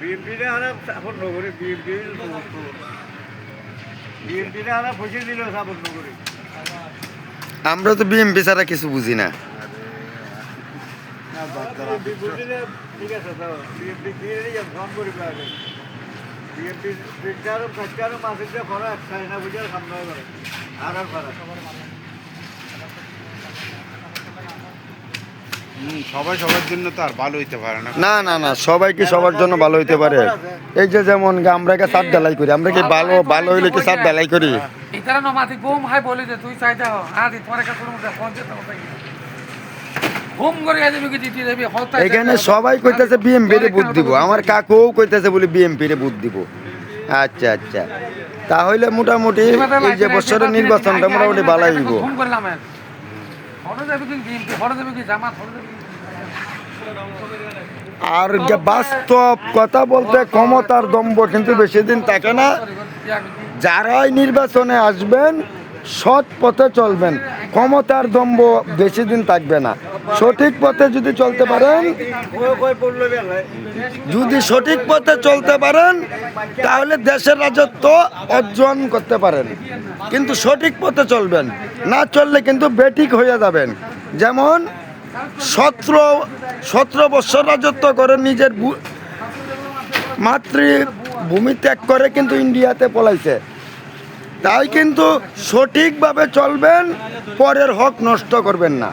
বিএনপিটা আমরা সাপোর্ট নকরি, বিএনপিটা আমরা পয়সা দিলেও সাপোর্ট নকরি। আমরা তো বিএমপি ছাড়া কিছু বুঝি না। বুঝলে ঠিক আছে তো, বিএনপি দিয়ে ফোন করি আগে। বিএনপি তিনটারও চারটারও মাসের যে ফরাক চাই না বুঝে সামনে করে আর ফরাক। সবাই সবার জন্য তো আর ভালো হইতে পারে না। না না না, সবাই কি সবার জন্য ভালো হইতে পারে? এই যে যেমন আমরা কি সাত ঢালাই করি, আমরা কি ভালো ভালো হইলে কি সাত ঢালাই করি? ইতারা নমাতি বুম হাই বলি যে তুই চাইতে হ আদি তোমার কাছে কোনো পৌঁছে তো তাই বুম করে আজ বিকে দিতে দেবে হতা। এখানে সবাই কইতাছে বিএমপি রে ভোট দিব, আমার কাকুও কইতাছে বলে বিএমপি রে ভোট দিব। আচ্ছা আচ্ছা, তাহলে মোটামুটি এই যে বছরের নির্বাচনটা মোটামুটি ভালোই হইব। ফোন করলাম হঠাৎ যাবে কি বিএমপি হঠাৎ যাবে কি জামাত হঠাৎ যাবে কি। আর বাস্তব কথা বলতে ক্ষমতার দম্ভ কিন্তু বেশি দিন থাকে না। যারাই নির্বাচনে আসবেন সৎ পথে চলবেন, ক্ষমতার দম্ভ বেশি দিন থাকবে না। সঠিক পথে যদি চলতে পারেন, যদি সঠিক পথে চলতে পারেন তাহলে দেশের রাজত্ব অর্জন করতে পারেন, কিন্তু সঠিক পথে চলবেন, না চললে কিন্তু বেঠিক হয়ে যাবেন। যেমন 17 বছর রাজত্ব করে নিজের মাতৃভূমি ত্যাগ করে কিন্তু ইন্ডিয়াতে পলাইছে। তাই কিন্তু সঠিকভাবে চলবেন, পরের হক নষ্ট করবেন না।